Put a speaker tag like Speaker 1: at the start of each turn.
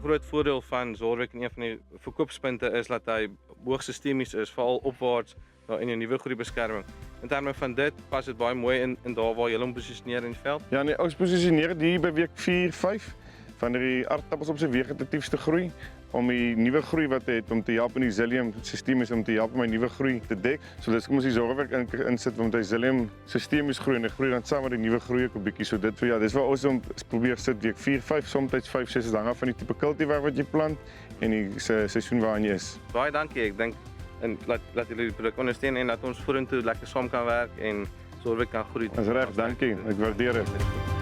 Speaker 1: groot voordeel van Zorwek en een van die verkoopspunte is dat hy hoog sistemies is, veral opwaarts in jou nuwe groeibeskerming. In terme van dit pas dit baie mooi in daar waar jy hom posisioneer in die veld.
Speaker 2: Ja, nee, ons posisioneer dit hier by week 4, 5 wanneer die aardappels op sy vegetatiefste groei om die nuwe groei wat hy het om te help in die psyllium sisteem is om te help om my nuwe groei te dek. So dis kom ons die Zorwek insit want hy psyllium sistemies groei en hy groei dan saam met die nuwe groei ook 'n bietjie. So dit vir ja, dis waar ons om probeer sit week 4, 5, soms 5, 6 hang af van die tipe kultivar wat jy plant en die seisoen waarin jy is.
Speaker 1: Baie dankie. Ek dink en laat julle die produk ondersteun en dat ons vorentoe lekker saam kan werk en Zorwek kan groei.
Speaker 2: Dis reg, dankie. Ek waardeer dit.